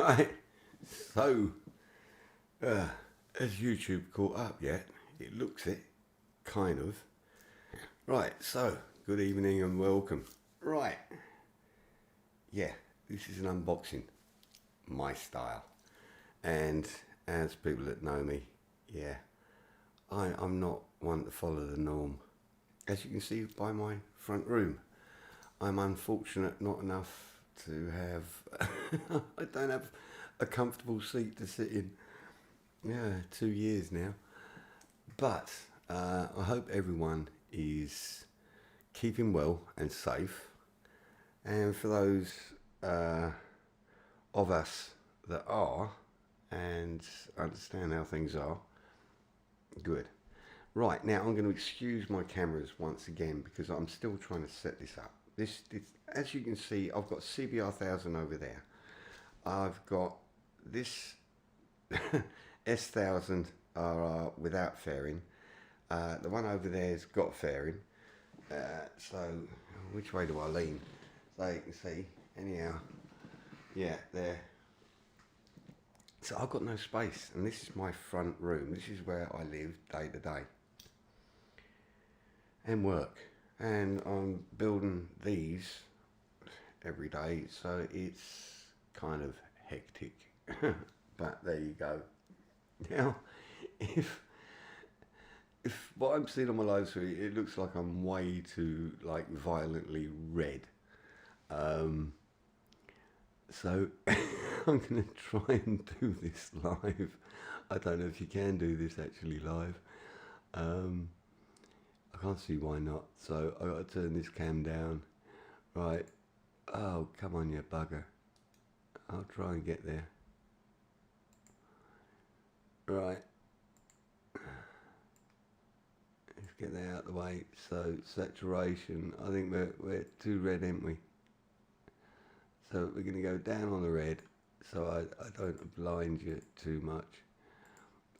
Right, so has YouTube caught up yet? It looks it, kind of. Right, so good evening and welcome. Right, yeah, this is an unboxing, my style. And as people that know me, yeah, I'm not one to follow the norm. As you can see by my front room, I'm unfortunate not enough to have, I don't have a comfortable seat to sit in. Yeah, 2 years now. But I hope everyone is keeping well and safe. And for those of us that are and understand how things are, good. Right, now I'm going to excuse my cameras once again because I'm still trying to set this up. This as you can see, I've got CBR 1000 over there. I've got this S1000 are without fairing. The one over there's got fairing. So which way do I lean? So you can see, anyhow, yeah, there. So I've got no space, and this is my front room. This is where I live day to day and work. And I'm building these every day, so it's kind of hectic. But there you go. Now, if what I'm seeing on my live stream, it looks like I'm way too violently red. So I'm going to try and do this live. I don't know if you can do this actually live. I can't see why not. So I got to turn this cam down. Right. Oh, come on, you bugger. I'll try and get there. Right. Let's get that out of the way. So saturation, I think we're too red, ain't we? So we're going to go down on the red so I don't blind you too much.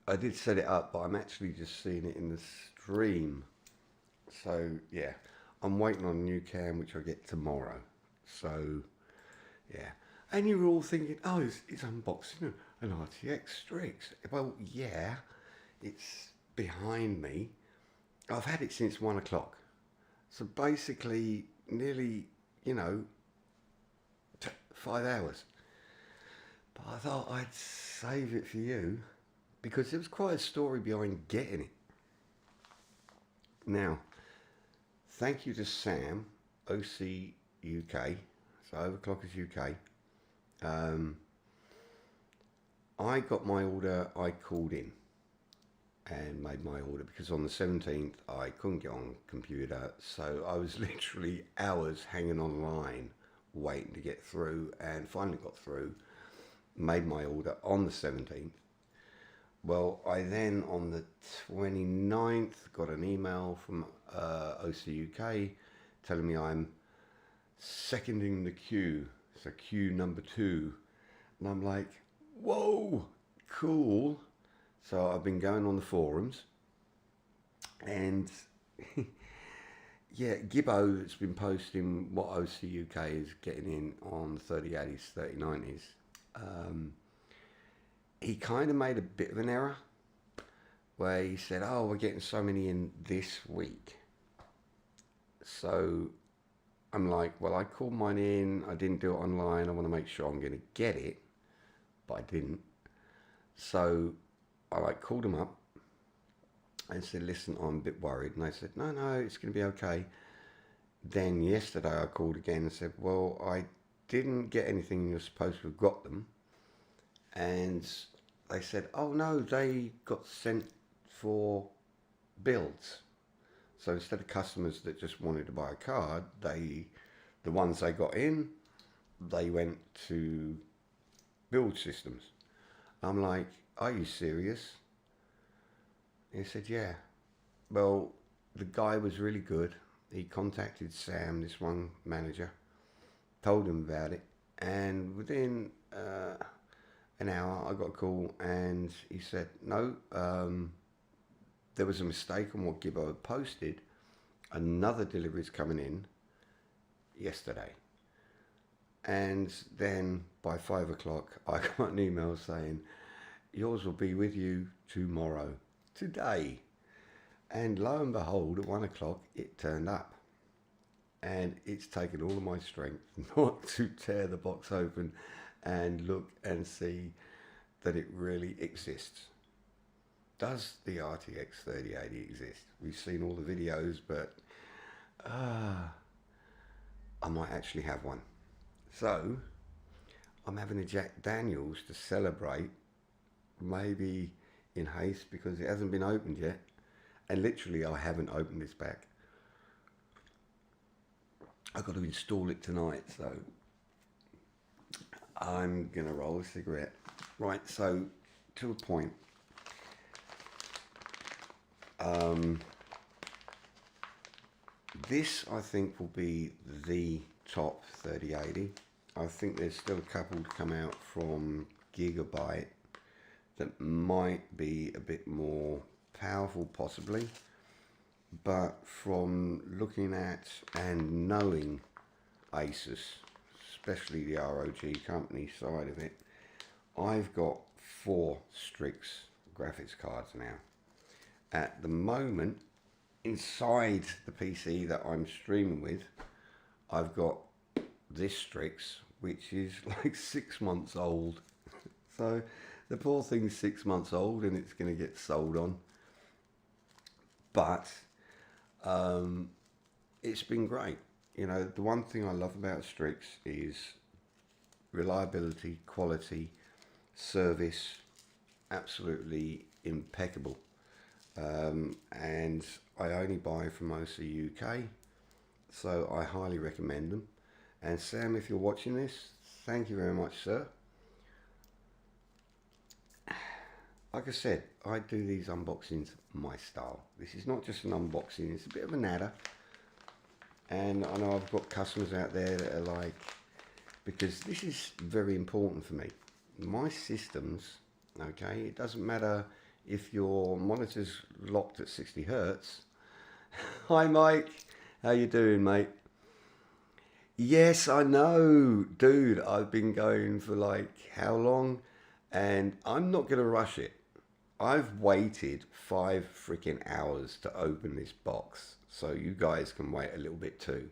I did set it up, but I'm actually just seeing it in the stream. So yeah, I'm waiting on a new cam which I'll get tomorrow. So yeah, and you were all thinking, oh, it's unboxing an RTX Strix. Well, yeah, it's behind me. I've had it since 1 o'clock. So basically nearly, 5 hours. But I thought I'd save it for you because there was quite a story behind getting it. Now, thank you to Sam, OC UK, so Overclockers UK. I got my order, I called in and made my order because on the 17th I couldn't get on computer, so I was literally hours hanging online waiting to get through, and finally got through, made my order on the 17th. Well, I then on the 29th got an email from OC UK telling me I'm seconding the queue, so queue number 2, and I'm like, whoa, cool. So I've been going on the forums, and yeah, Gibbo that's been posting what OC UK is getting in on 3080s, 3090s. He kind of made a bit of an error where he said, oh, we're getting so many in this week. So I'm like, well, I called mine in, I didn't do it online, I want to make sure I'm going to get it, but I didn't. So I called him up and said, listen, I'm a bit worried. And they said, no, it's going to be okay. Then yesterday I called again and said, well, I didn't get anything, you're supposed to have got them. And they said, oh no, they got sent for builds. So instead of customers that just wanted to buy a card, the ones they got in, they went to build systems. I'm like, are you serious? He said, yeah. Well, the guy was really good. He contacted Sam, this one manager, told him about it, and within an hour I got a call and he said, no, there was a mistake on what Gibbo had posted. Another delivery is coming in yesterday. And then by 5 o'clock, I got an email saying, yours will be with you tomorrow, today. And lo and behold, at 1 o'clock, it turned up. And it's taken all of my strength not to tear the box open and look and see that it really exists. Does the RTX 3080 exist? We've seen all the videos, but I might actually have one. So I'm having a Jack Daniels to celebrate, maybe in haste because it hasn't been opened yet. And literally I haven't opened this back. I've got to install it tonight, so I'm gonna roll a cigarette. Right, so to a point. This I think will be the top 3080. I think there's still a couple to come out from Gigabyte that might be a bit more powerful possibly, but from looking at and knowing ASUS, especially the ROG company side of it, I've got 4 Strix graphics cards now. At the moment, inside the PC that I'm streaming with, I've got this Strix, which is like 6 months old. So the poor thing's 6 months old and it's going to get sold on. But it's been great. You know, the one thing I love about Strix is reliability, quality, service, absolutely impeccable. And I only buy from mostly UK, so I highly recommend them. And Sam, if you're watching this, thank you very much, sir. Like I said, I do these unboxings my style. This is not just an unboxing, it's a bit of a natter. And I know I've got customers out there that are like, because this is very important for me. My systems, okay, it doesn't matter if your monitor's locked at 60 Hertz. Hi Mike, how you doing, mate? Yes, I know, dude, I've been going for like how long? And I'm not gonna rush it. I've waited 5 freaking hours to open this box, so you guys can wait a little bit too,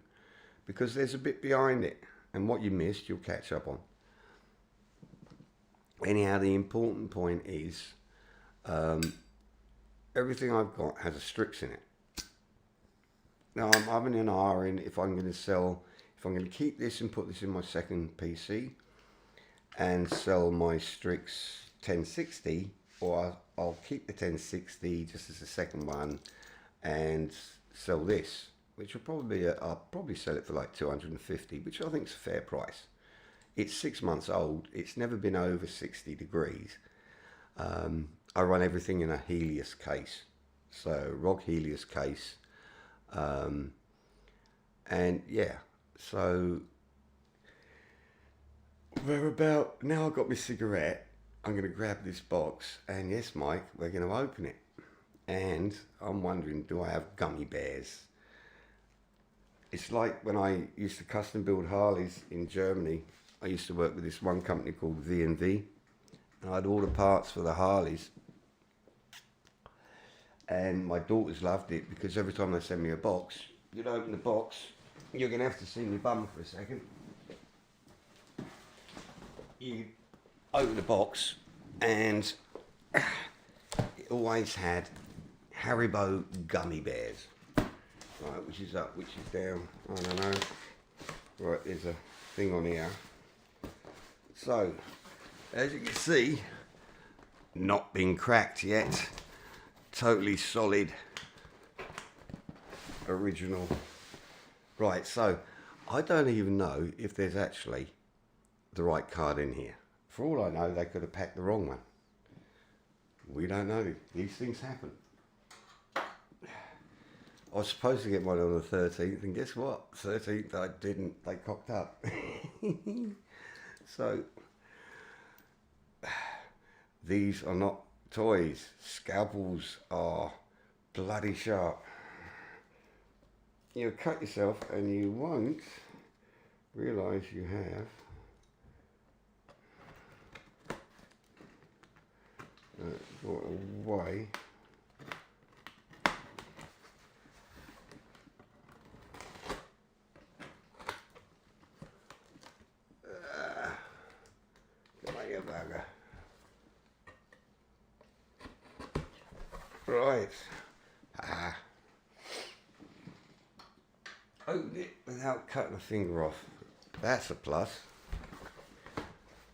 because there's a bit behind it, and what you missed you'll catch up on. Anyhow, the important point is everything I've got has a Strix in it. Now I'm having an R in if I'm going to sell, if I'm going to keep this and put this in my second PC and sell my Strix 1060, or I'll keep the 1060 just as a second one and sell this, which will probably I'll probably sell it for like 250, which I think is a fair price. It's 6 months old. It's never been over 60 degrees. I run everything in a Helios case, so ROG Helios case, and yeah, so we're about, now I've got my cigarette, I'm going to grab this box, and yes Mike, we're going to open it, and I'm wondering, do I have gummy bears? It's like when I used to custom build Harleys in Germany. I used to work with this one company called V&V, and I had all the parts for the Harleys. And my daughters loved it because every time they send me a box, you'd open the box. You're going to have to see me bum for a second. You open the box and it always had Haribo gummy bears. Right, which is up, which is down, I don't know. Right, there's a thing on here. So, as you can see, not been cracked yet. Totally solid, original. Right, so I don't even know if there's actually the right card in here. For all I know, they could have packed the wrong one. We don't know. These things happen. I was supposed to get one on the 13th, and guess what? 13th I didn't. They cocked up. So, these are not toys. Scalpels are bloody sharp. You'll cut yourself and you won't realise you have got away. Come on, you bugger. Right. Ah. Opened it without cutting a finger off. That's a plus.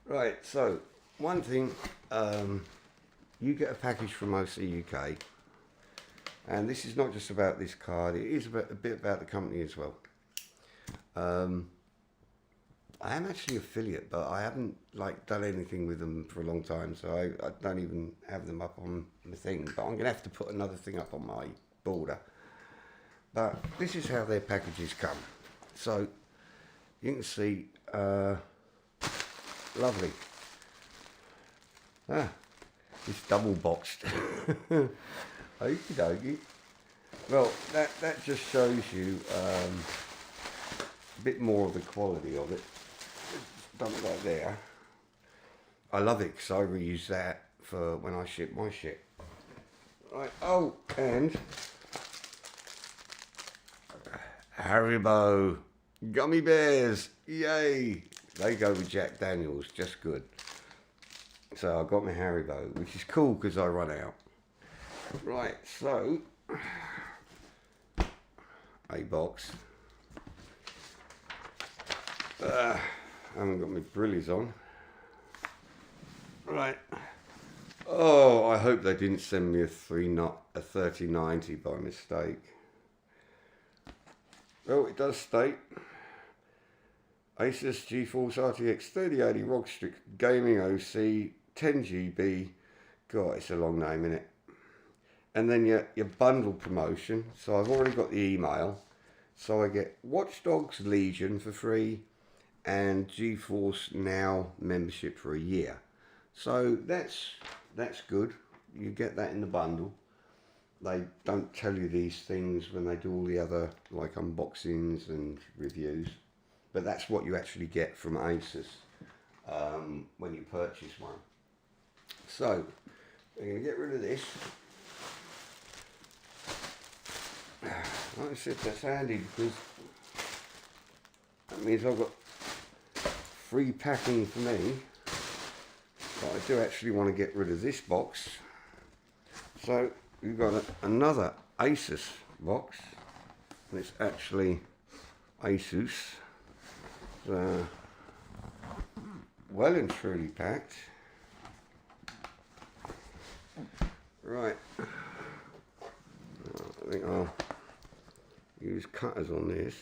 Right, so one thing, you get a package from OC UK, and this is not just about this card, it is a bit about the company as well. I am actually affiliate, but I haven't done anything with them for a long time, so I don't even have them up on the thing, but I'm going to have to put another thing up on my border. But this is how their packages come. So you can see, lovely. It's double boxed. Okie dokie. Well, that just shows you a bit more of the quality of it. Done it like there. I love it because I reuse that for when I ship my shit. Right. Oh, and Haribo gummy bears. Yay! They go with Jack Daniels, just good. So I got my Haribo, which is cool because I run out. Right, so a box. I haven't got my brillies on. Right. Oh, I hope they didn't send me a 3090 by mistake. Well, it does state ASUS GeForce RTX 3080 ROG Strix Gaming OC 10GB. God, it's a long name, innit? And then your bundle promotion. So I've already got the email. So I get Watch Dogs Legion for free and GeForce Now membership for a year. So that's good. You get that in the bundle. They don't tell you these things when they do all the other unboxings and reviews, but that's what you actually get from ASUS when you purchase one. So I'm going to get rid of this. Like I said, that's handy because that means I've got free packing for me. But I do actually want to get rid of this box. So we've got another ASUS box, and it's actually ASUS. Well and truly packed. Right. I think I'll use cutters on this.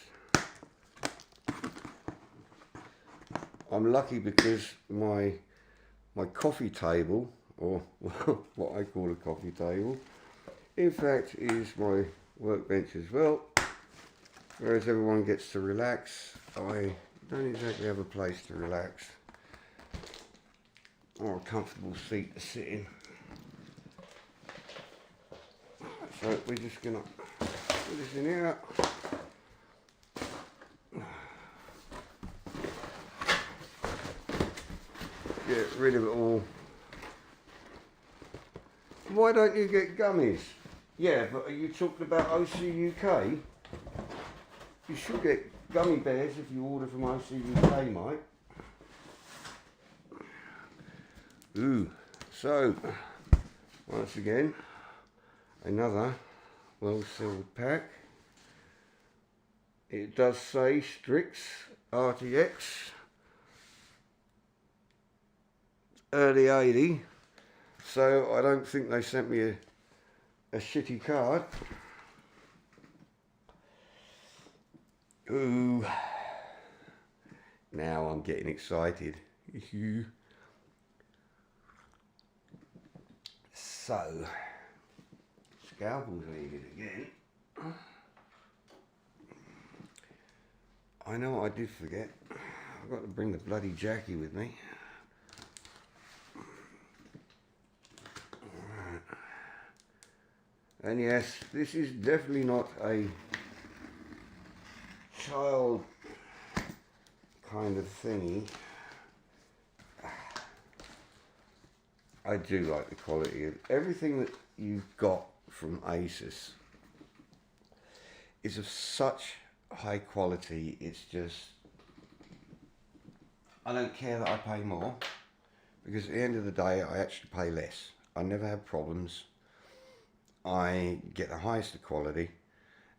I'm lucky because my coffee table, or what I call a coffee table, in fact is my workbench as well. Whereas everyone gets to relax, I don't exactly have a place to relax or a comfortable seat to sit in. So we're just gonna put this in here. Get rid of it all. Why don't you get gummies? Yeah, but are you talking about OC UK? You should get gummy bears if you order from OC UK, mate. Ooh, so once again, another well-sealed pack. It does say Strix RTX early 80, so I don't think they sent me a shitty card. Ooh, now I'm getting excited. So, scalpel's needed again. I know what I did forget. I've got to bring the bloody Jackie with me. And yes, this is definitely not a child kind of thingy. I do like the quality of everything that you've got from ASUS. Is of such high quality. It's just, I don't care that I pay more, because at the end of the day I actually pay less. I never have problems. I get the highest of quality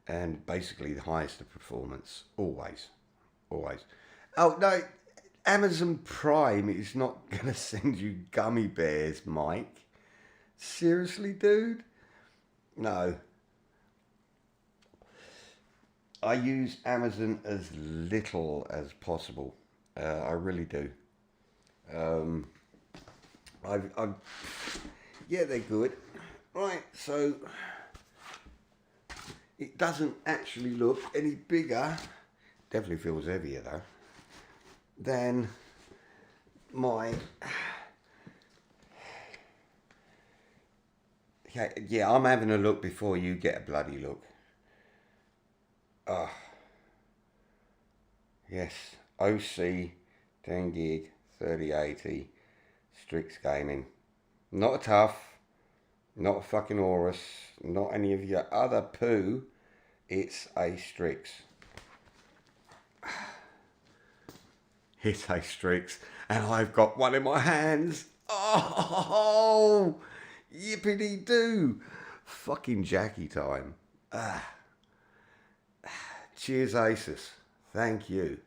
and basically the highest of performance, always. Oh no, Amazon Prime is not gonna send you gummy bears, Mike. Seriously, dude? No. I use Amazon as little as possible. I really do. Yeah, they're good. Right, so it doesn't actually look any bigger. Definitely feels heavier though than my. Yeah, I'm having a look before you get a bloody look. Yes, OC 10 gig 3080 Strix Gaming. Not a Tough, not a fucking Aorus, not any of your other poo. It's a Strix. It's a Strix, and I've got one in my hands. Oh, yippity doo. Fucking Jackie time. Cheers, ASUS. Thank you.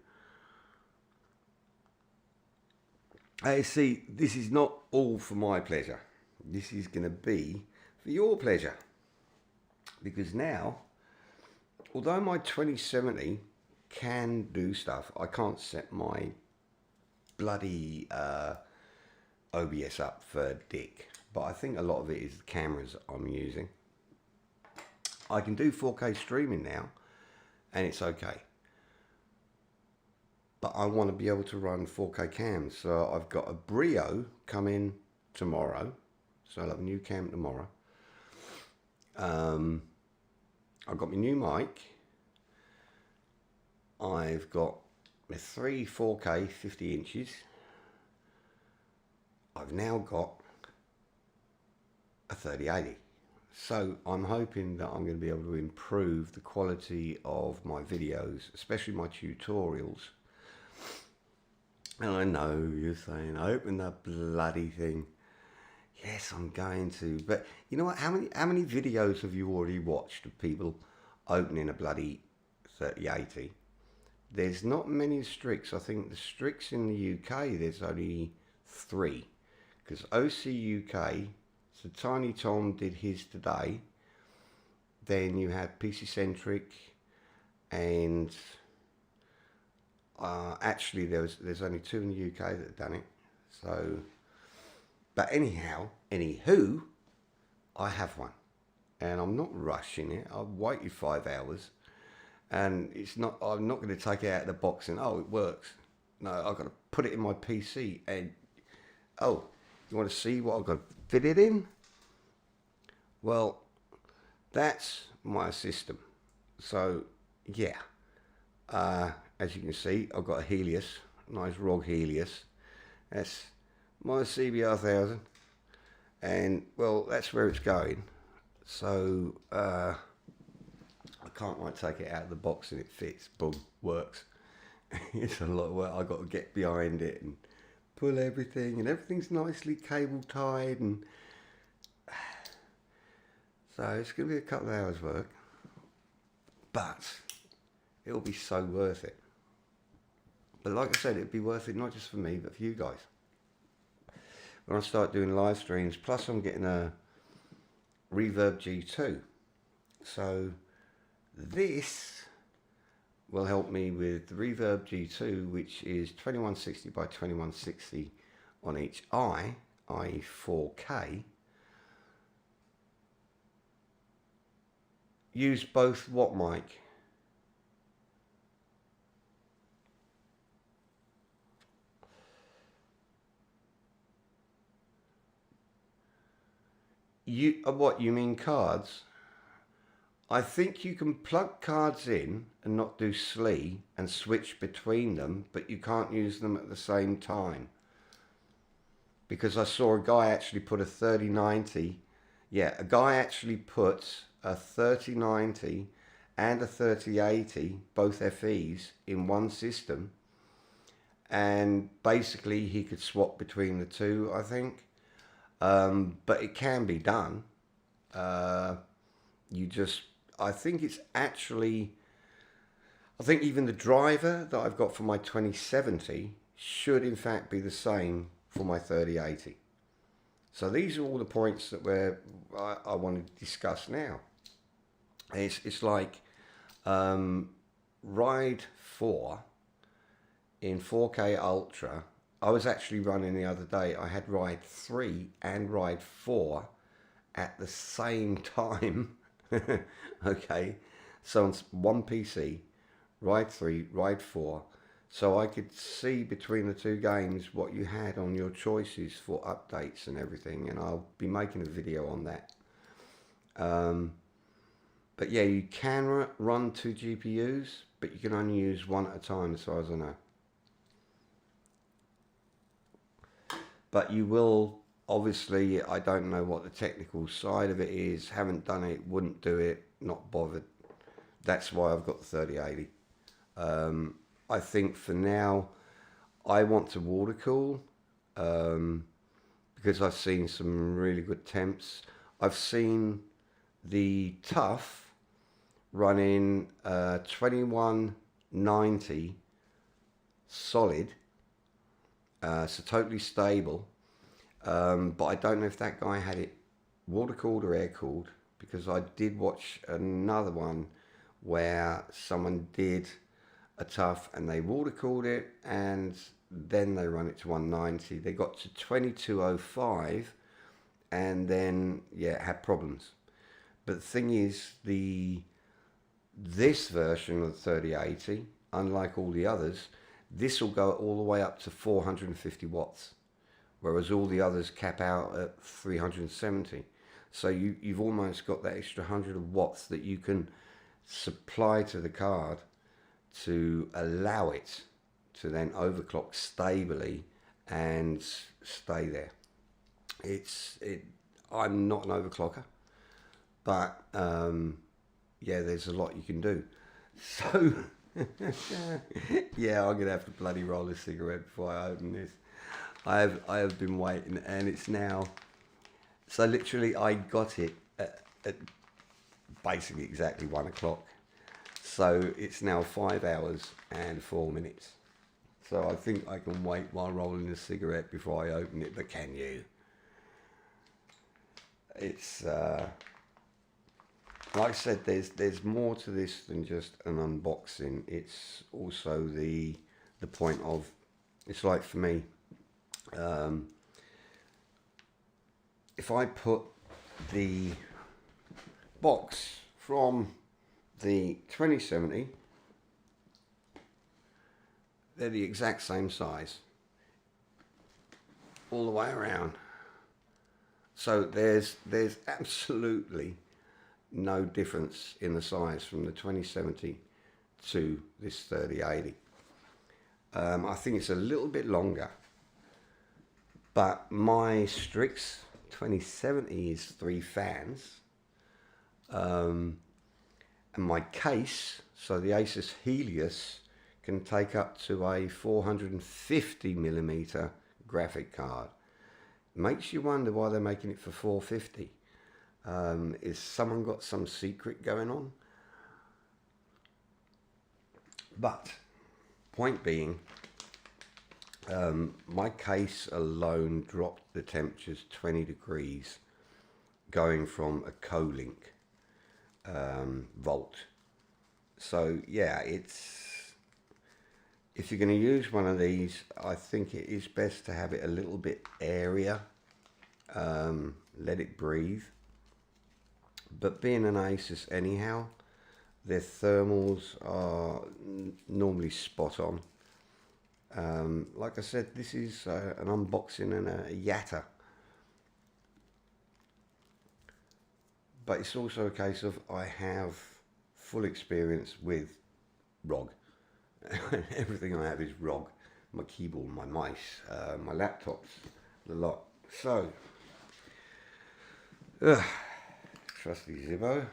See, this is not all for my pleasure. This is going to be for your pleasure. Because now, although my 2070 can do stuff, I can't set my bloody OBS up for dick. But I think a lot of it is the cameras I'm using. I can do 4K streaming now, and it's okay. But I want to be able to run 4K cams. So I've got a Brio coming tomorrow. So I'll have a new cam tomorrow. I've got my new mic. I've got my 3 4K 50 inches. I've now got a 3080. So I'm hoping that I'm going to be able to improve the quality of my videos, especially my tutorials. And I know you're saying, open that bloody thing. Yes, I'm going to. But you know what? How many videos have you already watched of people opening a bloody 3080? There's not many Strix. I think the Strix in the UK, there's only 3. Because OC UK, so Tiny Tom did his today. Then you had PC Centric, and actually there's only 2 in the UK that have done it. So, but anywho, I have one, and I'm not rushing it. I've waited 5 hours, and I'm not going to take it out of the box and it works. No, I've got to put it in my PC, and you want to see what I've got to fit it in? Well, that's my system. So yeah, as you can see, I've got a Helios, nice ROG Helios. That's my CBR 1000, and well, that's where it's going. So I can't take it out of the box and it fits. Boom, works. It's a lot of work. I've got to get behind it and pull everything, and everything's nicely cable tied, and so it's going to be a couple of hours work, but it'll be so worth it. But like I said, it'd be worth it not just for me, but for you guys. When I start doing live streams, plus I'm getting a Reverb G2. So this will help me with the Reverb G2, which is 2160 by 2160 on each eye, i.e. 4K. Use both what mic? What, you mean cards? I think you can plug cards in and not do SLE and switch between them, but you can't use them at the same time. because I saw a guy actually put a 3090. Yeah, a guy actually put a 3090 and a 3080, both FEs, in one system. And basically he could swap between the two, I think. But it can be done. You just, I think it's actually, I think even the driver that I've got for my 2070 should in fact be the same for my 3080. So these are all the points that I want to discuss now. It's like Ride 4 in 4K Ultra. I was actually running the other day. I had Ride 3 and Ride 4 at the same time. Okay, so on one PC, Ride 3, Ride 4. So I could see between the two games what you had on your choices for updates and everything, and I'll be making a video on that. But yeah, you can run two GPUs, but you can only use one at a time as far as I know. But you will, obviously, I don't know what the technical side of it is, haven't done it, wouldn't do it, not bothered. That's why I've got the 3080. I think for now, I want to water cool because I've seen some really good temps. I've seen the Tough running 2190 solid, so totally stable. But I don't know if that guy had it water cooled or air cooled, because I did watch another one where someone did a Tough and they water cooled it and then they run it to 190. They got to 2205 and then yeah, it had problems. But the thing is, this version of the 3080, unlike all the others, this will go all the way up to 450 watts, whereas all the others cap out at 370. So you've almost got that extra 100 of watts that you can supply to the card to allow it to then overclock stably and stay there. I'm not an overclocker, but yeah, there's a lot you can do. So yeah, I'm gonna have to bloody roll a cigarette before I open this. I have been waiting, and it's now, so literally I got it at basically exactly 1 o'clock. So it's now 5 hours and 4 minutes. So I think I can wait while rolling a cigarette before I open it, but can you? It's like I said, there's more to this than just an unboxing. It's also the point of, it's like for me, if I put the box from the 2070, they're the exact same size all the way around. So there's absolutely no difference in the size from the 2070 to this 3080. I think it's a little bit longer, but my Strix 2070 is 3 fans. And my case, so the ASUS Helios, can take up to a 450mm graphic card. Makes you wonder why they're making it for 450. Is someone got some secret going on? But point being, my case alone dropped the temperatures 20 degrees going from a co-link volt. So yeah, if you're going to use one of these, I think it is best to have it a little bit airier, let it breathe. But being an ASUS anyhow, their thermals are normally spot on. Like I said, this is an unboxing and a yatter. But it's also a case of I have full experience with ROG. Everything I have is ROG. My keyboard, my mice, my laptops, the lot. So, trusty Zippo.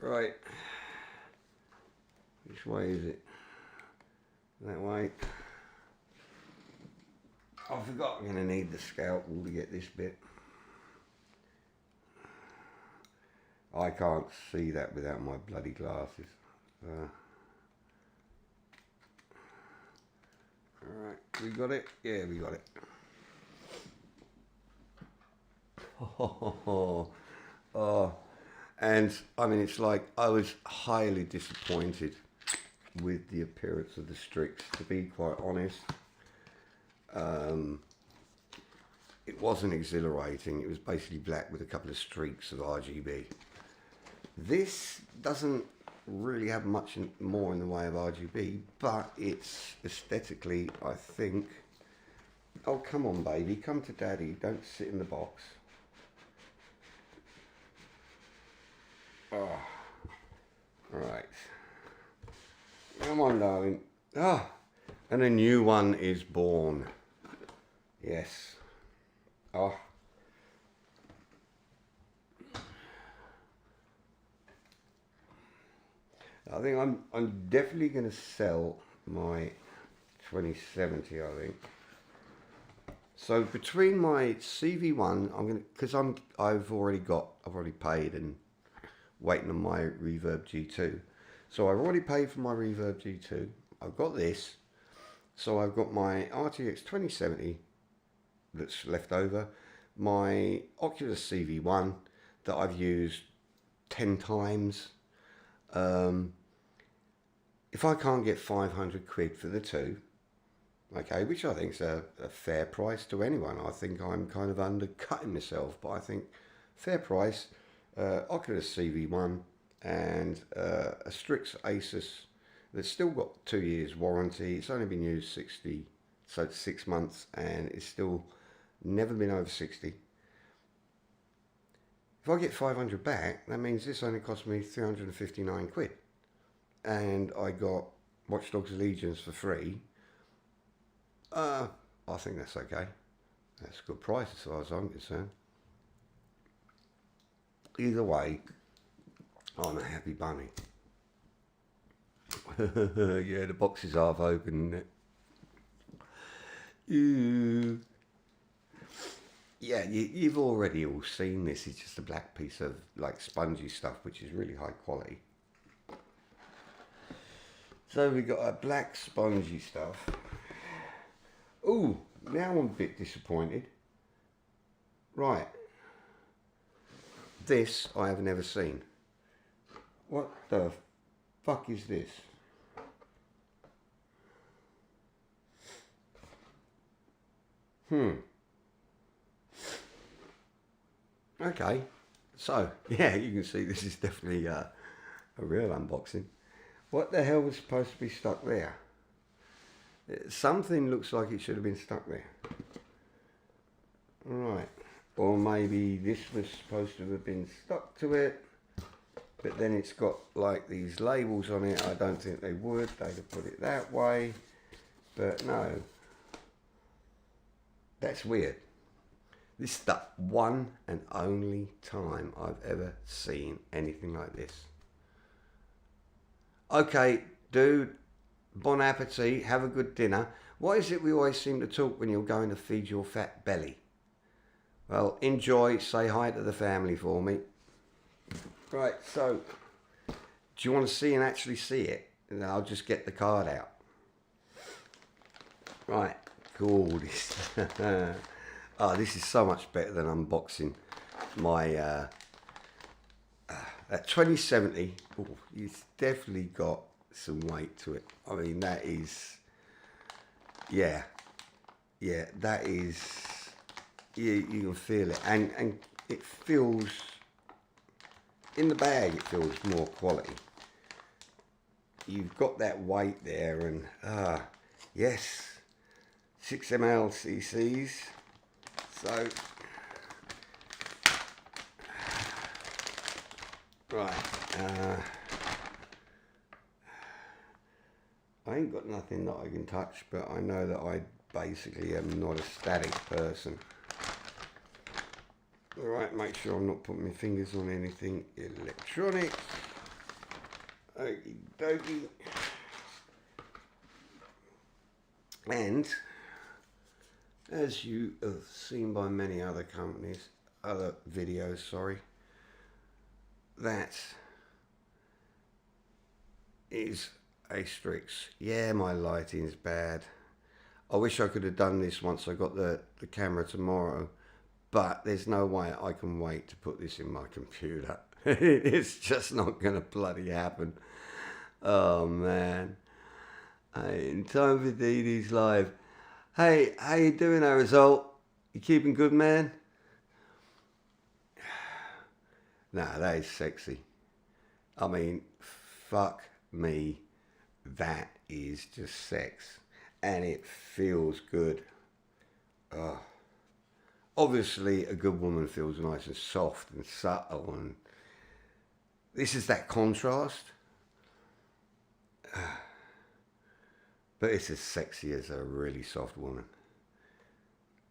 Right, which way is it? That way. I forgot I'm going to need the scalpel to get this bit. I can't see that without my bloody glasses. Alright, we got it? Yeah, we got it. Oh, and I mean, it's like I was highly disappointed with the appearance of the Strix, to be quite honest. It wasn't exhilarating. It was basically black with a couple of streaks of RGB. This doesn't really have much more in the way of RGB, but it's aesthetically, I think. Oh, come on, baby, come to daddy. Don't sit in the box. Oh, right. Come on, darling. Ah, and a new one is born. Yes. Oh. I think I'm definitely going to sell my 2070. I think. So between my CV1, I'm going to, because I've already paid and waiting on my Reverb G2. So I've already paid for my Reverb G2. I've got this. So I've got my RTX 2070 that's left over, my Oculus CV1 that I've used 10 times. If I can't get 500 quid for the two, okay, which I think is a fair price to anyone. I think I'm kind of undercutting myself, but I think fair price, Oculus CV1 and a Strix ASUS that's still got 2 years warranty. It's only been used 6 months, and it's still never been over 60. If I get 500 back, that means this only cost me 359 quid. And I got Watch Dogs Allegiance for free. I think that's okay. That's a good price as far as I'm concerned. Either way, I'm a happy bunny. Yeah, the box is half open, isn't it? Yeah, you've already all seen this. It's just a black piece of like spongy stuff, which is really high quality. So we've got a black spongy stuff. Ooh, now I'm a bit disappointed. Right. This I have never seen. What the fuck is this? Okay. So, yeah, you can see this is definitely a real unboxing. What the hell was supposed to be stuck there? Something looks like it should have been stuck there. Right. Or maybe this was supposed to have been stuck to it, but then it's got like these labels on it. I don't think they would. They'd have put it that way. But no. That's weird. This is the one and only time I've ever seen anything like this. Okay, dude, bon appetit, have a good dinner. What is it we always seem to talk when you're going to feed your fat belly? Well, enjoy, say hi to the family for me. Right, so, do you want to see and actually see it? And then I'll just get the card out. Right, cool. Oh, this is so much better than unboxing my that 2070. Oh, it's definitely got some weight to it. I mean, that is, yeah, that is, you can feel it, and it feels, in the bag it feels more quality. You've got that weight there, and yes, 6 ml cc's. So, right, I ain't got nothing that I can touch, but I know that I basically am not a static person. Alright, make sure I'm not putting my fingers on anything electronic. Okie dokie. And as you have seen by many other companies, other videos, sorry, that is a Strix. Yeah, my lighting's bad. I wish I could have done this once I got the camera tomorrow, but there's no way I can wait to put this in my computer. It's just not going to bloody happen. Oh, man. Hey, in time for DD's live. Hey, how you doing, Arizal? You keeping good, man? Nah, that is sexy. I mean, fuck me. That is just sex. And it feels good. Obviously, a good woman feels nice and soft and subtle. And this is that contrast. But it's as sexy as a really soft woman.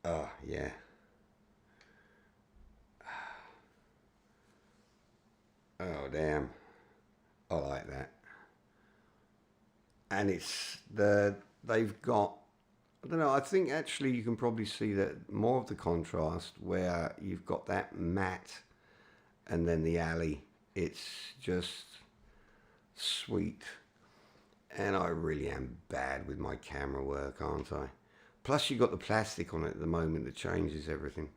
Oh, yeah. Oh, damn. I like that. And they've got, I don't know, I think actually you can probably see that more of the contrast where you've got that matte and then the alley. It's just sweet. And I really am bad with my camera work, aren't I? Plus you've got the plastic on it at the moment that changes everything.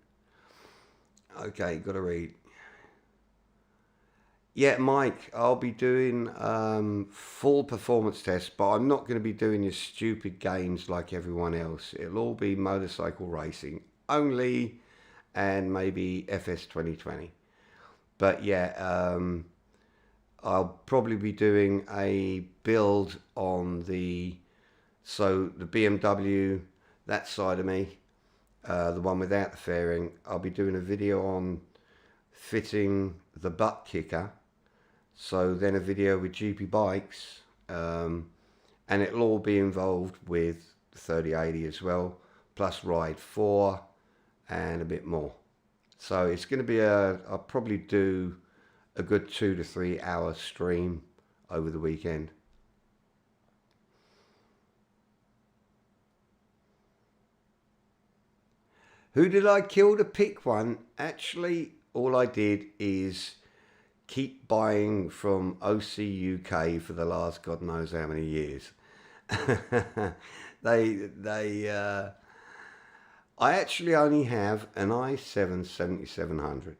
Okay, got to read. Yeah, Mike, I'll be doing full performance tests, but I'm not going to be doing your stupid games like everyone else. It'll all be motorcycle racing only, and maybe FS 2020. But yeah, I'll probably be doing a build on the BMW, that side of me, the one without the fairing. I'll be doing a video on fitting the butt kicker. So then a video with GP bikes, and it'll all be involved with the 3080 as well, plus Ride 4 and a bit more. So it's going to be I'll probably do a good 2 to 3 hour stream over the weekend. Who did I kill to pick one? Actually, all I did is keep buying from OC UK for the last God knows how many years. I actually only have an i7 7700,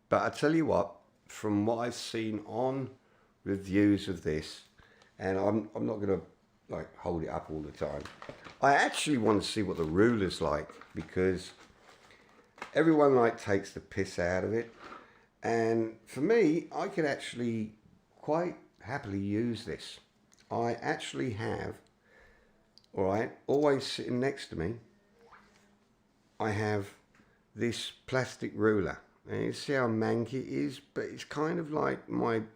but I tell you what, from what I've seen on reviews of this, and I'm not going to like hold it up all the time. I actually want to see what the ruler's like, because everyone like takes the piss out of it. And for me, I could actually quite happily use this. I actually have, all right, always sitting next to me, I have this plastic ruler. And you see how manky it is, but it's kind of like one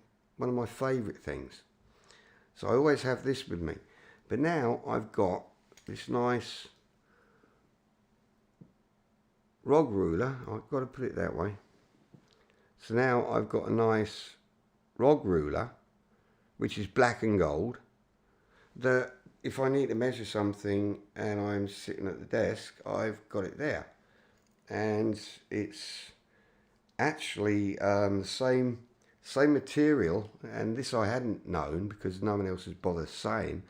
of my favourite things. So I always have this with me. But now I've got this nice ROG ruler. I've got to put it that way. So now I've got a nice ROG ruler, which is black and gold, that if I need to measure something and I'm sitting at the desk, I've got it there. And it's actually the same material, and this I hadn't known because no one else has bothered saying.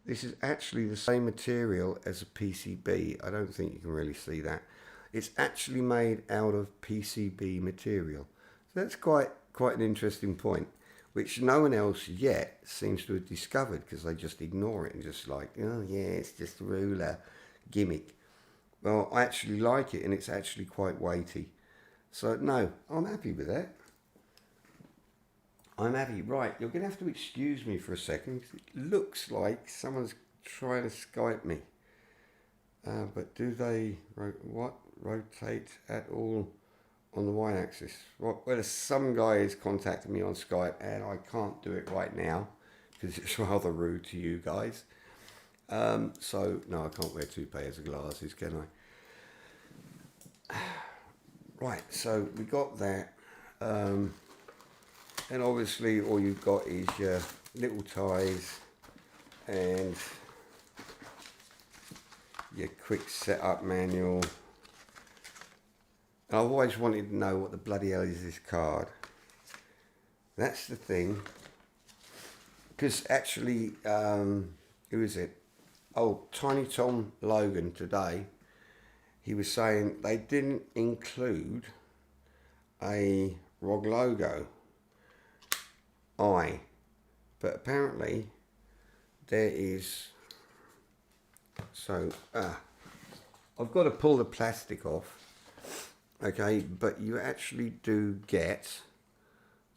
This is actually the same material as a PCB. I don't think you can really see that. It's actually made out of PCB material. So that's quite an interesting point, which no one else yet seems to have discovered, because they just ignore it and just like, oh yeah, it's just a ruler gimmick. Well, I actually like it, and it's actually quite weighty. So no, I'm happy with that. I'm happy. Right, you're going to have to excuse me for a second. It looks like someone's trying to Skype me. But do they rotate at all on the y-axis? Well, some guy is contacting me on Skype, and I can't do it right now because it's rather rude to you guys. So, no, I can't wear 2 pairs of glasses, can I? Right, so we got that. And obviously all you've got is your little ties and your quick setup manual. And I've always wanted to know what the bloody hell is this card. That's the thing. Because actually, who is it? Oh, Tiny Tom Logan today, he was saying they didn't include a ROG logo. But apparently there is. So I've got to pull the plastic off. Okay, but you actually do get.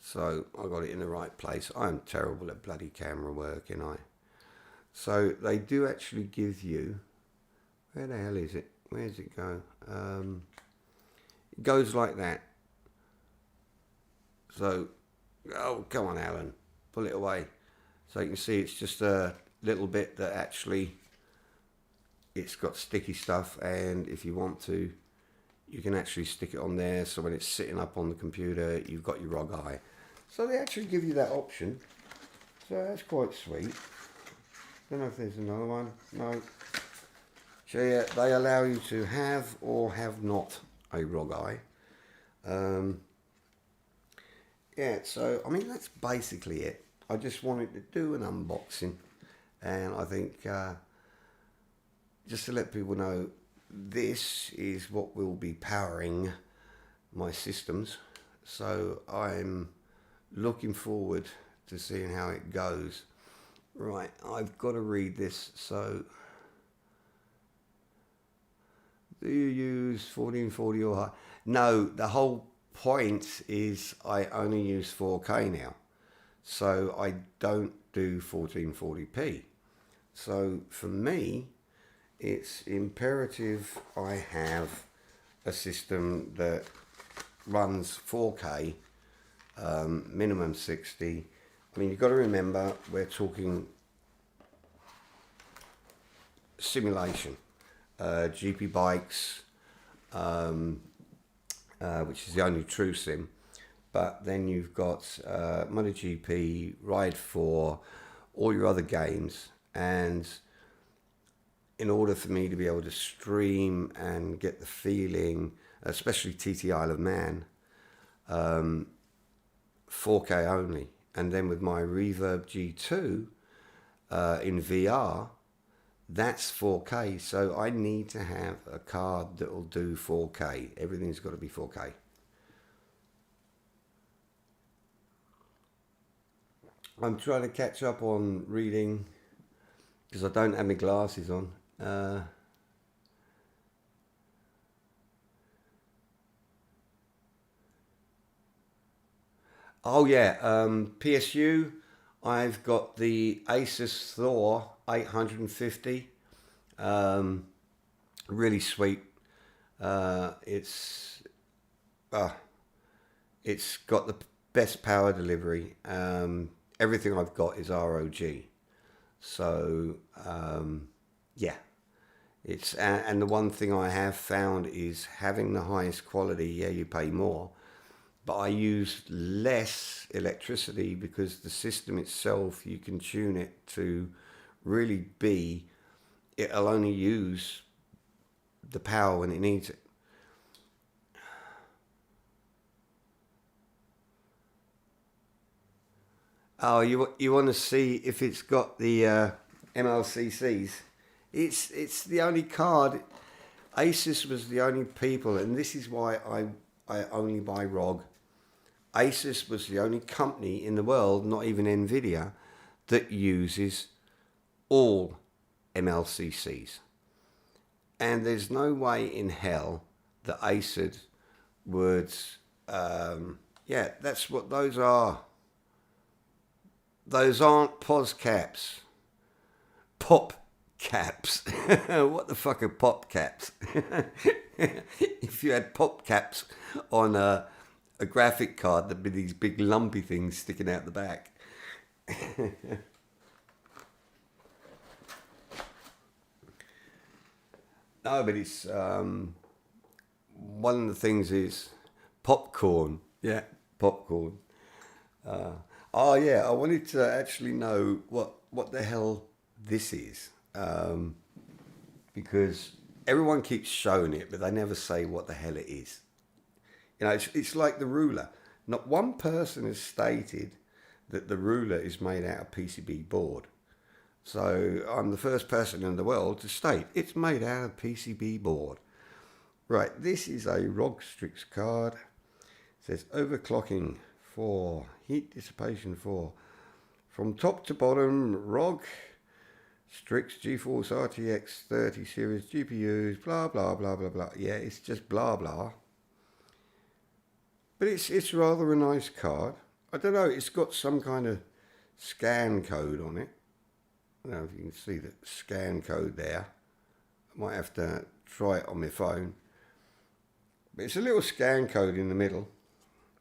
So I got it in the right place. I'm terrible at bloody camera work, you know. So they do actually give you. Where the hell is it? Where does it go? It goes like that. So, oh, come on, Alan. Pull it away. So you can see it's just a little bit that actually it's got sticky stuff, and if you want to, you can actually stick it on there, so when it's sitting up on the computer, you've got your ROG eye. So they actually give you that option. So that's quite sweet. Don't know if there's another one. No. So yeah, they allow you to have or have not a ROG eye. Yeah, so I mean that's basically it. I just wanted to do an unboxing, and I think just to let people know, this is what will be powering my systems. So I'm looking forward to seeing how it goes. Right, I've got to read this. So, do you use 1440 or high? No, the whole point is I only use 4K now. So I don't do 1440p. So for me, it's imperative I have a system that runs 4K, minimum 60. I mean, you've got to remember, we're talking simulation, GP bikes, which is the only true sim. But then you've got MotoGP, Ride 4, all your other games. And in order for me to be able to stream and get the feeling, especially TT Isle of Man, 4K only. And then with my Reverb G2 in VR, that's 4K. So I need to have a card that will do 4K. Everything's got to be 4K. I'm trying to catch up on reading because I don't have my glasses on. Oh yeah, PSU. I've got the ASUS Thor 850. Really sweet. It's got the best power delivery. Everything I've got is ROG. So yeah, it's and the one thing I have found is having the highest quality. Yeah, you pay more, but I use less electricity because the system itself, you can tune it to really be, it'll only use the power when it needs it. Oh, you want to see if it's got the MLCCs? It's the only card. ASUS was the only people, and this is why I only buy ROG. ASUS was the only company in the world, not even Nvidia, that uses all MLCCs. And there's no way in hell that ASUS would, yeah, that's what those are. Those aren't POS caps. Pop caps. What the fuck are pop caps? If you had pop caps on a graphic card, there'd be these big lumpy things sticking out the back. No, but it's one of the things is popcorn. Yeah, popcorn. Oh yeah, I wanted to actually know what the hell this is, because everyone keeps showing it, but they never say what the hell it is. You know, it's like the ruler. Not one person has stated that the ruler is made out of PCB board. So I'm the first person in the world to state it's made out of PCB board. Right, this is a ROG Strix card. It says overclocking 4, heat dissipation 4. From top to bottom, ROG Strix GeForce RTX 30 series GPUs, blah, blah, blah, blah, blah. Yeah, it's just blah, blah. But it's rather a nice card. I don't know, it's got some kind of scan code on it. I don't know if you can see the scan code there. I might have to try it on my phone. But it's a little scan code in the middle,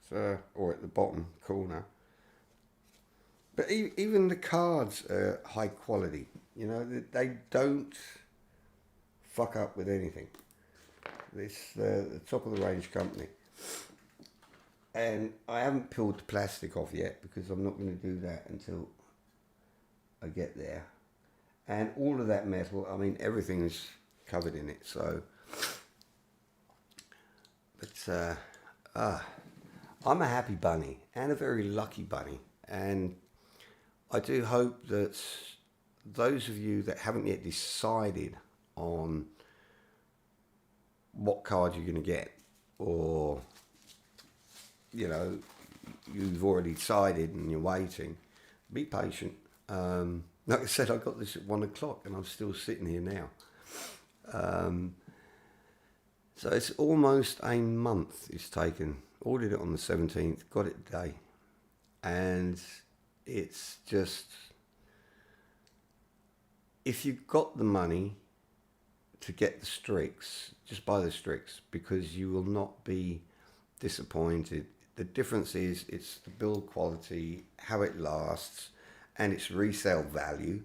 so, or at the bottom corner. But even the cards are high quality. You know, they don't fuck up with anything. It's the top of the range company. And I haven't peeled the plastic off yet because I'm not going to do that until I get there. And all of that metal, I mean, everything's covered in it. So, but I'm a happy bunny and a very lucky bunny. And I do hope that those of you that haven't yet decided on what card you're going to get, or, you know, you've already decided and you're waiting, be patient. Like I said, I got this at 1 o'clock and I'm still sitting here now. So it's almost a month it's taken. Ordered it on the 17th, got it today. And it's just, if you've got the money to get the Strix, just buy the Strix, because you will not be disappointed. The difference is it's the build quality, how it lasts, and its resale value.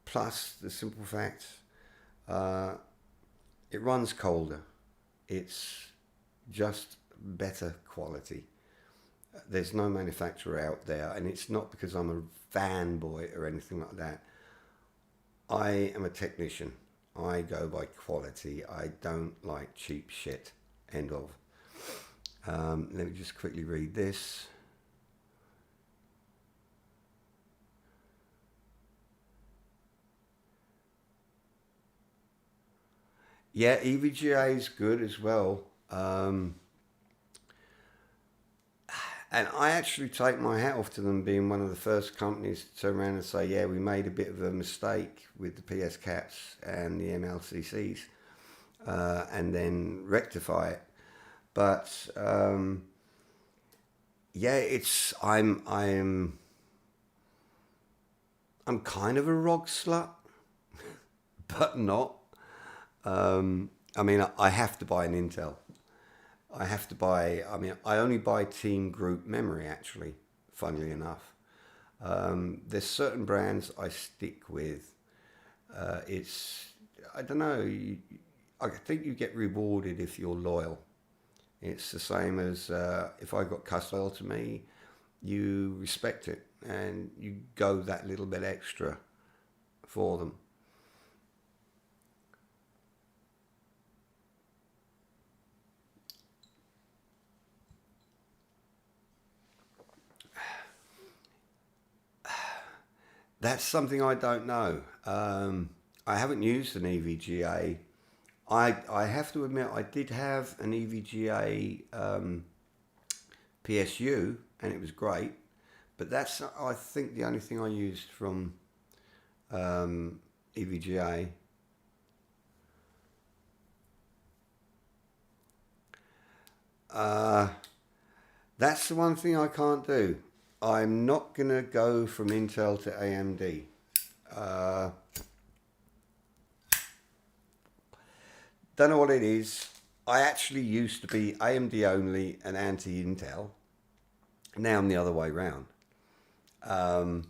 Plus the simple fact, it runs colder. It's just better quality. There's no manufacturer out there, and it's not because I'm a fanboy or anything like that. I am a technician. I go by quality. I don't like cheap shit. End of. Let me just quickly read this. Yeah, EVGA is good as well. And I actually take my hat off to them being one of the first companies to turn around and say, yeah, we made a bit of a mistake with the PS caps and the MLCCs, and then rectify it. But yeah, I'm kind of a ROG slut, but not. I mean, I have to buy an Intel. I have to buy, I mean, I only buy team group memory, actually, funnily enough. There's certain brands I stick with. I don't know, I think you get rewarded if you're loyal. It's the same as if I got custom to me, you respect it and you go that little bit extra for them. That's something I don't know. I haven't used an EVGA. I have to admit I did have an EVGA PSU and it was great, but that's I think the only thing I used from EVGA. That's the one thing I can't do. I'm not going to go from Intel to AMD. Don't know what it is. I actually used to be AMD only and anti-Intel. Now I'm the other way round. I'm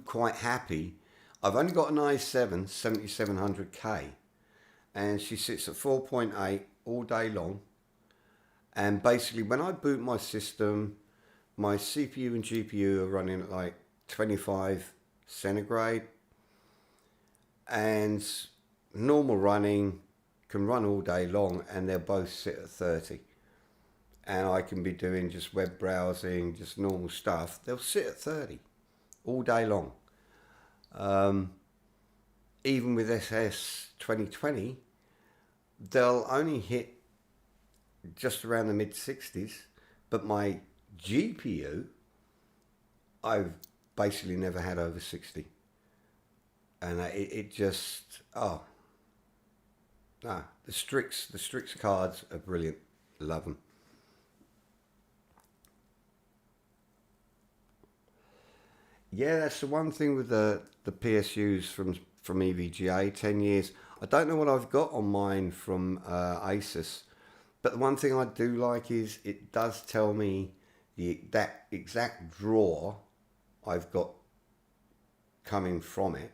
quite happy. I've only got an i7 7700K, and she sits at 4.8 all day long. And basically, when I boot my system, my CPU and GPU are running at like 25 centigrade, and normal running can run all day long, and they'll both sit at 30. And I can be doing just web browsing, just normal stuff. They'll sit at 30 all day long. Even with SS 2020, they'll only hit just around the mid 60s, but my GPU, I've basically never had over 60. And it just, the Strix cards are brilliant. Love them. Yeah, that's the one thing with the PSUs from EVGA, 10 years. I don't know what I've got on mine from ASUS, but the one thing I do like is it does tell me that exact drawer I've got coming from it.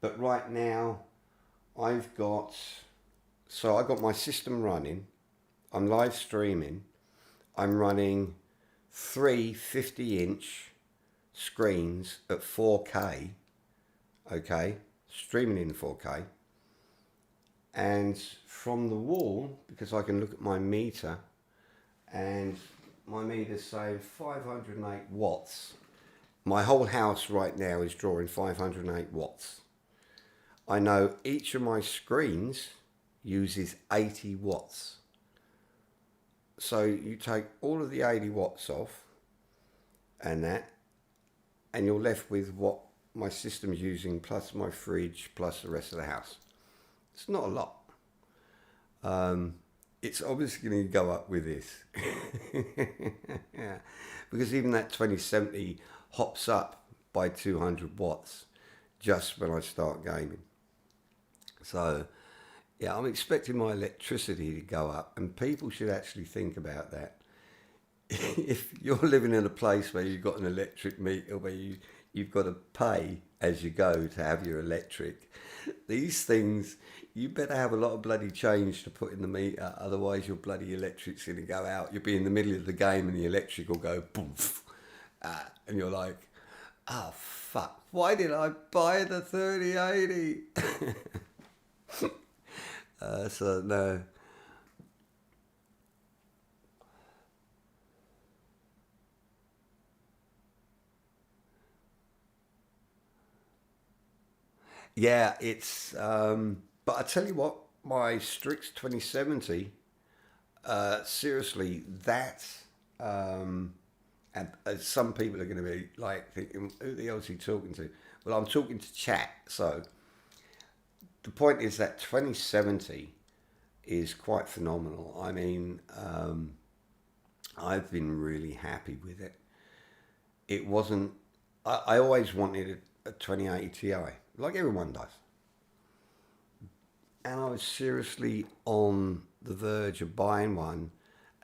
But right now I got my system running, I'm live streaming, I'm running 3 50-inch screens at 4K, okay, streaming in 4K, and from the wall, because I can look at my meter, and my meter's saying 508 watts. My whole house right now is drawing 508 watts. I know each of my screens uses 80 watts. So you take all of the 80 watts off and you're left with what my system's using, plus my fridge, plus the rest of the house. It's not a lot. It's obviously going to go up with this. Yeah. Because even that 2070 hops up by 200 watts just when I start gaming. So, yeah, I'm expecting my electricity to go up, and people should actually think about that. If you're living in a place where you've got an electric meter where you've got to pay as you go to have your electric, these things, you better have a lot of bloody change to put in the meter, otherwise your bloody electric's going to go out. You'll be in the middle of the game and the electric will go poof, and you're like, oh fuck, why did I buy the 3080? So no. Yeah, it's but I tell you what, my Strix 2070, seriously, that and some people are going to be like thinking, who the hell is he talking to? Well, I'm talking to chat. So the point is that 2070 is quite phenomenal. I mean, I've been really happy with it. It wasn't, I always wanted a 2080 Ti, like everyone does. And I was seriously on the verge of buying one,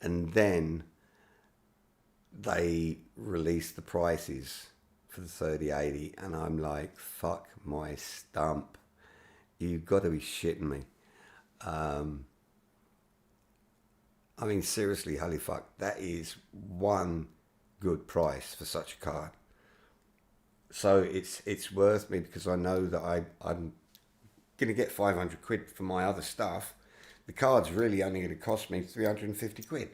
and then they released the prices for the 3080, and I'm like, fuck my stump. You've got to be shitting me. I mean, seriously, holy fuck, that is one good price for such a card. So it's worth me, because I know that I'm going to get 500 quid for my other stuff. The card's really only going to cost me 350 quid.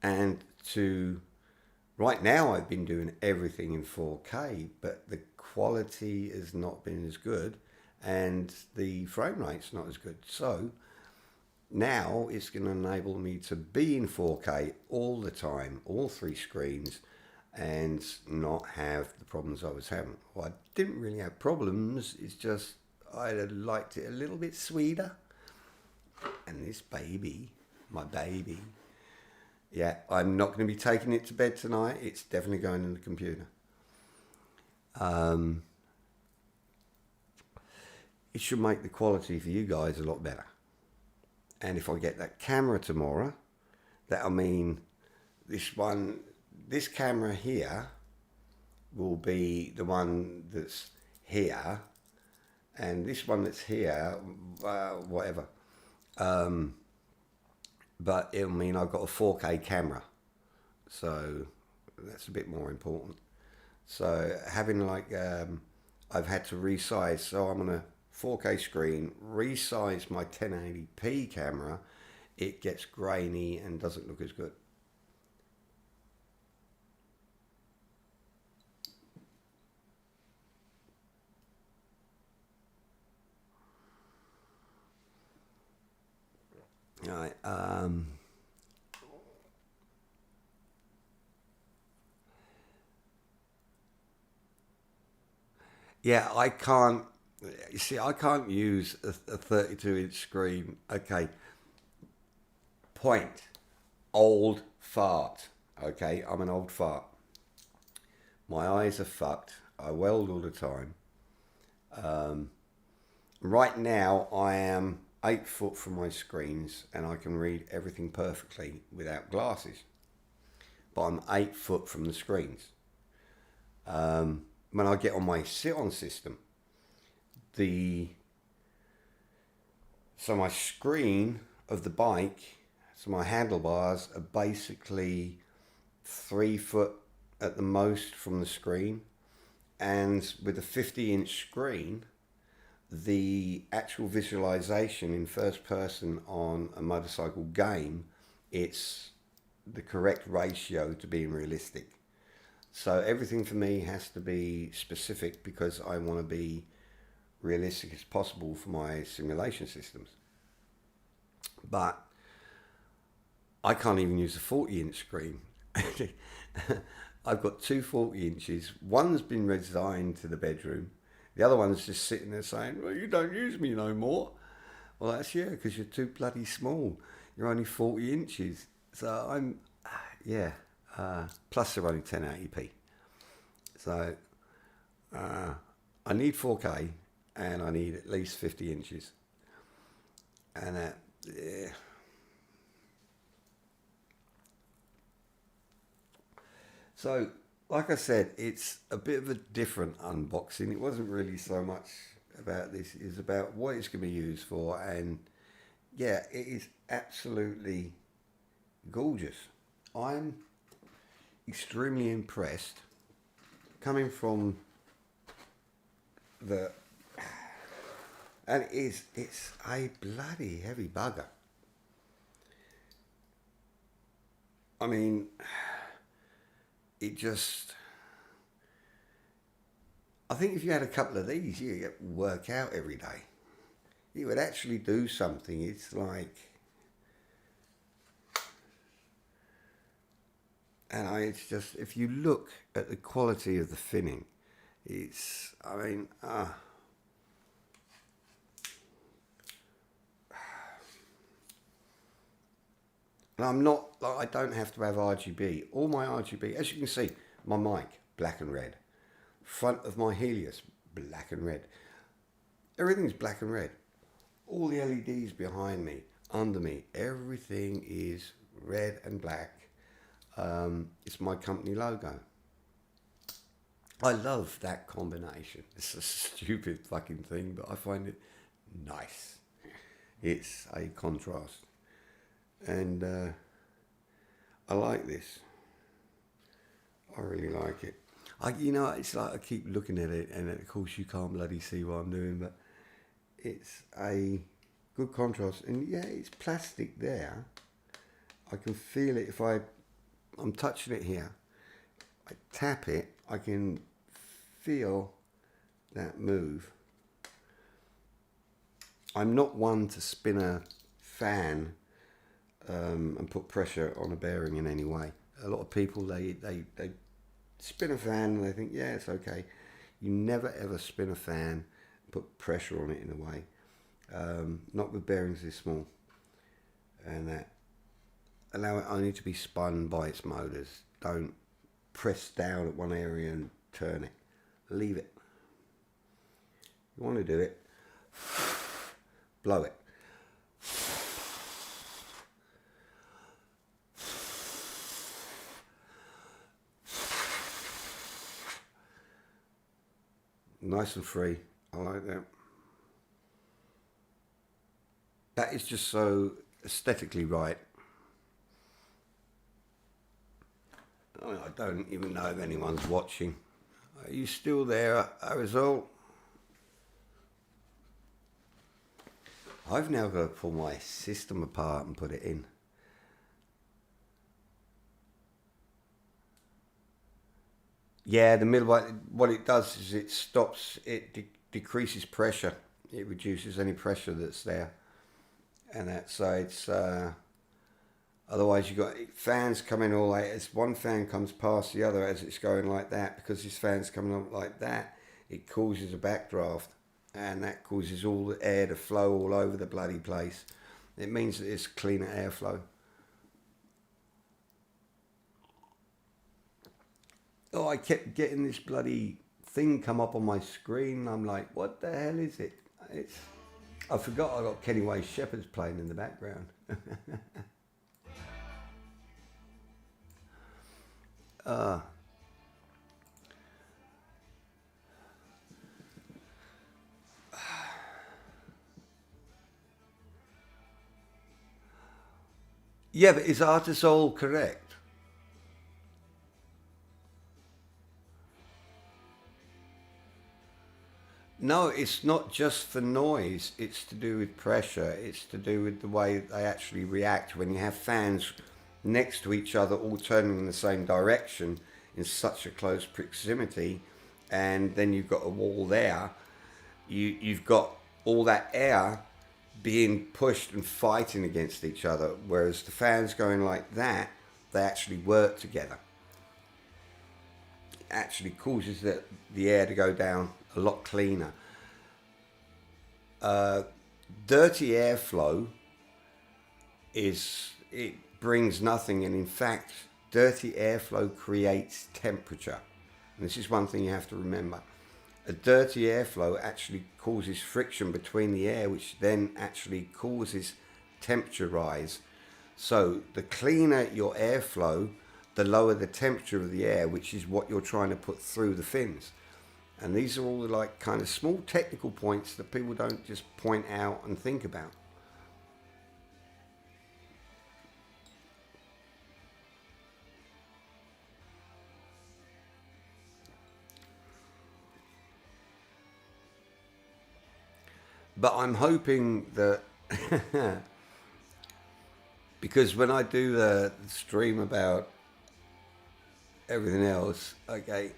And right now I've been doing everything in 4K, but the quality has not been as good and the frame rate's not as good. So now it's going to enable me to be in 4K all the time, all 3 screens, and not have the problems I was having. Well, I didn't really have problems, it's just I'd have liked it a little bit sweeter. And this baby, my baby, yeah, I'm not going to be taking it to bed tonight. It's definitely going in the computer. It should make the quality for you guys a lot better. And if I get that camera tomorrow, that'll mean this camera here will be the one that's here, and this one that's here, whatever. But it'll mean I've got a 4K camera, so that's a bit more important. So having like, I've had to resize, so I'm on a 4K screen, resize my 1080p camera, it gets grainy and doesn't look as good. All right, yeah, I can't, you see, I can't use a 32-inch screen. Okay, point, old fart. Okay, I'm an old fart. My eyes are fucked. I weld all the time. Right now, I am 8 foot from my screens and I can read everything perfectly without glasses. But I'm 8 foot from the screens. When I get on my sit-on system, so my screen of the bike, so my handlebars are basically 3 foot at the most from the screen. And with a 50-inch screen, the actual visualization in first person on a motorcycle game, it's the correct ratio to being realistic. So everything for me has to be specific because I want to be realistic as possible for my simulation systems. But I can't even use a 40-inch screen. I've got two 40 inches. One's been resigned to the bedroom. The other one's just sitting there saying, well, you don't use me no more. Well, that's yeah, because you're too bloody small. You're only 40 inches. So I'm, yeah. Plus they're only 1080p. So I need 4K and I need at least 50 inches. And yeah. So, like I said, it's a bit of a different unboxing. It wasn't really so much about this. It's about what it's going to be used for. And yeah, it is absolutely gorgeous. I'm extremely impressed coming from the... And it's a bloody heavy bugger. I mean... It just, I think if you had a couple of these, you could work out every day. You would actually do something. It's like, and it's just, if you look at the quality of the finning, it's, I mean, and I'm not, like, I don't have to have RGB. All my RGB, as you can see, my mic, black and red. Front of my Helios, black and red. Everything's black and red. All the LEDs behind me, under me, everything is red and black. It's my company logo. I love that combination. It's a stupid fucking thing, but I find it nice. It's a contrast. And I like this. I really like it. You know, it's like I keep looking at it, and of course you can't bloody see what I'm doing, but it's a good contrast. And yeah, it's plastic there. I can feel it if I'm touching it here. I tap it, I can feel that move. I'm not one to spin a fan and put pressure on a bearing in any way. A lot of people, they spin a fan and they think, yeah, it's okay. You never ever spin a fan, put pressure on it in a way. Not with bearings this small. And that allow it only to be spun by its motors. Don't press down at one area and turn it. Leave it. You want to do it, blow it. Nice and free. I like that. That is just so aesthetically right. I don't even know if anyone's watching. Are you still there, Arizal? I've now got to pull my system apart and put it in. Yeah, the middle one, what it does is it stops, it decreases pressure. It reduces any pressure that's there. And that's, it's, otherwise you've got fans coming all like, as one fan comes past the other as it's going like that, because this fan's coming up like that, it causes a backdraft. And that causes all the air to flow all over the bloody place. It means that it's cleaner airflow. Oh, I kept getting this bloody thing come up on my screen. I'm like, what the hell is it? I forgot I got Kenny Wayne Shepherd's playing in the background. Yeah, but is Artisol correct? No, it's not just for noise. It's to do with pressure. It's to do with the way they actually react when you have fans next to each other all turning in the same direction in such a close proximity, and then you've got a wall there. You've got all that air being pushed and fighting against each other, whereas the fans going like that, they actually work together. It actually causes the air to go down a lot cleaner. Dirty airflow it brings nothing, and in fact dirty airflow creates temperature, and this is one thing you have to remember. A dirty airflow actually causes friction between the air, which then actually causes temperature rise. So the cleaner your airflow, the lower the temperature of the air, which is what you're trying to put through the fins. And these are all the like kind of small technical points that people don't just point out and think about. But I'm hoping that because when I do the stream about everything else, okay.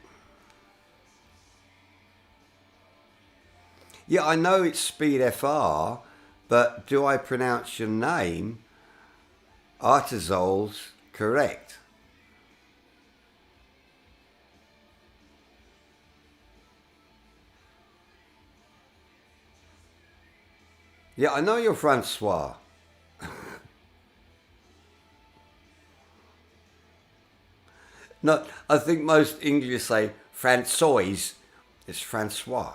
Yeah, I know it's Speed FR, but do I pronounce your name, Artisol's, correct? Yeah, I know you're Francois. No, I think most English say François. It's Francois.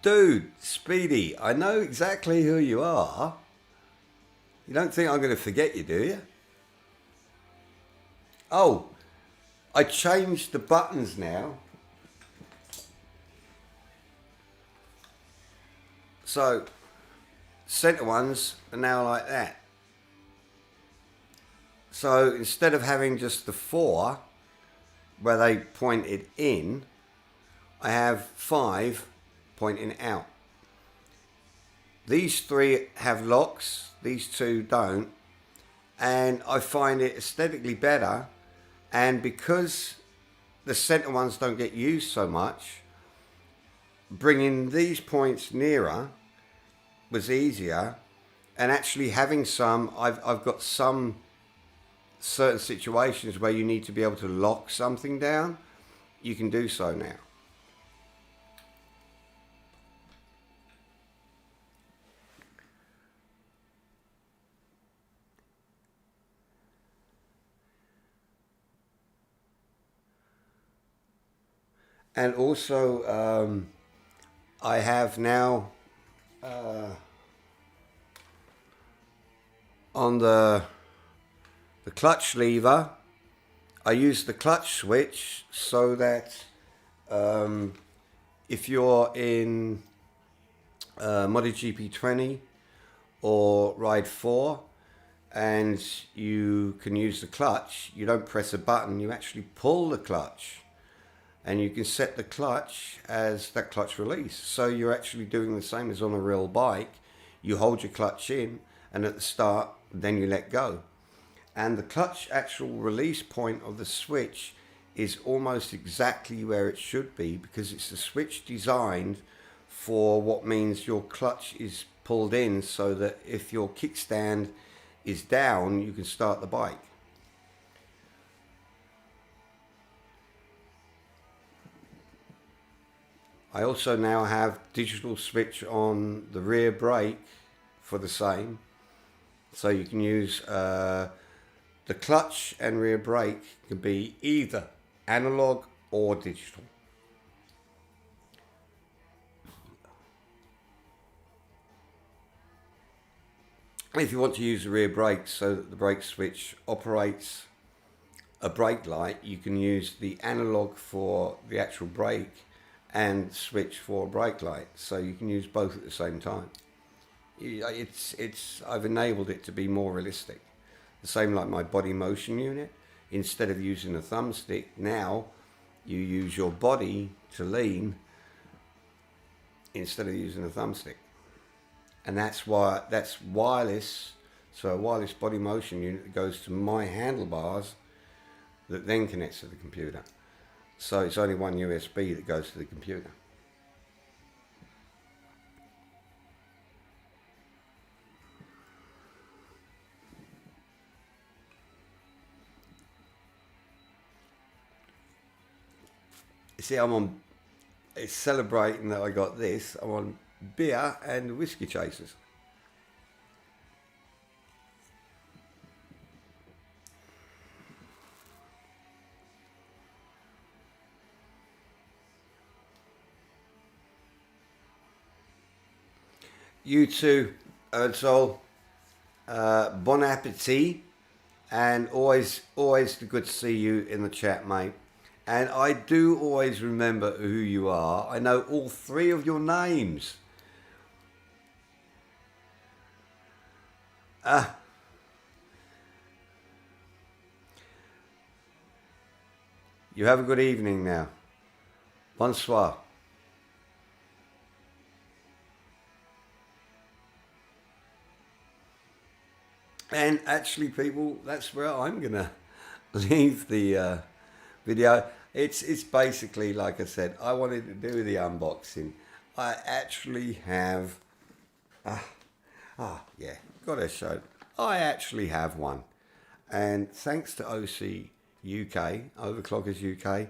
Dude, Speedy, I know exactly who you are. You don't think I'm going to forget you, do you? Oh, I changed the buttons now. So, center ones are now like that. So instead of having just the 4 where they pointed in, I have 5 pointing out. These 3 have locks, these 2 don't, and I find it aesthetically better. And because the center ones don't get used so much, bringing these points nearer was easier. And actually having some, I've got some certain situations where you need to be able to lock something down, you can do so now. And also, I have now on the the clutch lever. I use the clutch switch so that if you're in MotoGP 20 or Ride 4 and you can use the clutch, you don't press a button, you actually pull the clutch, and you can set the clutch as that clutch release. So you're actually doing the same as on a real bike. You hold your clutch in, and at the start, then you let go. And the clutch actual release point of the switch is almost exactly where it should be, because it's a switch designed for what means your clutch is pulled in, so that if your kickstand is down, you can start the bike. I also now have digital switch on the rear brake for the same. So you can use the clutch and rear brake can be either analog or digital. If you want to use the rear brake so that the brake switch operates a brake light, you can use the analog for the actual brake and switch for a brake light, so you can use both at the same time. I've enabled it to be more realistic. The same like my body motion unit. Instead of using a thumbstick, now you use your body to lean instead of using a thumbstick. And that's wireless. So a wireless body motion unit that goes to my handlebars that then connects to the computer. So it's only one USB that goes to the computer. You see, it's celebrating that I got this. I'm on beer and whiskey chasers. You too, Edsol. Bon appetit, and always good to see you in the chat, mate. And I do always remember who you are. I know all three of your names. You have a good evening now. Bonsoir. And actually, people, that's where I'm gonna leave the video. It's basically, like I said, I wanted to do the unboxing. I actually have, yeah, gotta show. I actually have one, and thanks to OC UK, Overclockers UK,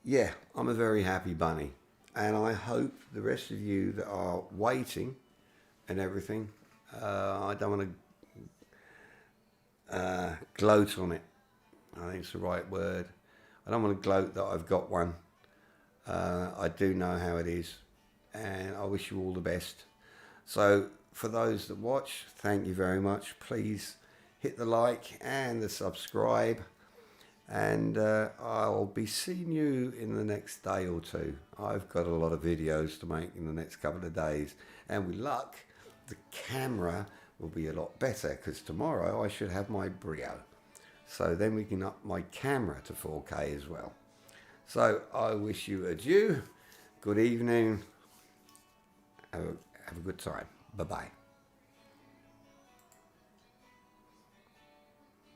yeah, I'm a very happy bunny, and I hope the rest of you that are waiting and everything, I don't want to gloat on it. I think it's the right word. I don't want to gloat that I've got one. I do know how it is, and I wish you all the best. So for those that watch, thank you very much. Please hit the like and the subscribe, and I'll be seeing you in the next day or two. I've got a lot of videos to make in the next couple of days, and with luck, the camera will be a lot better, because tomorrow I should have my Brio. So then we can up my camera to 4K as well. So I wish you adieu, good evening, have a good time. Bye-bye.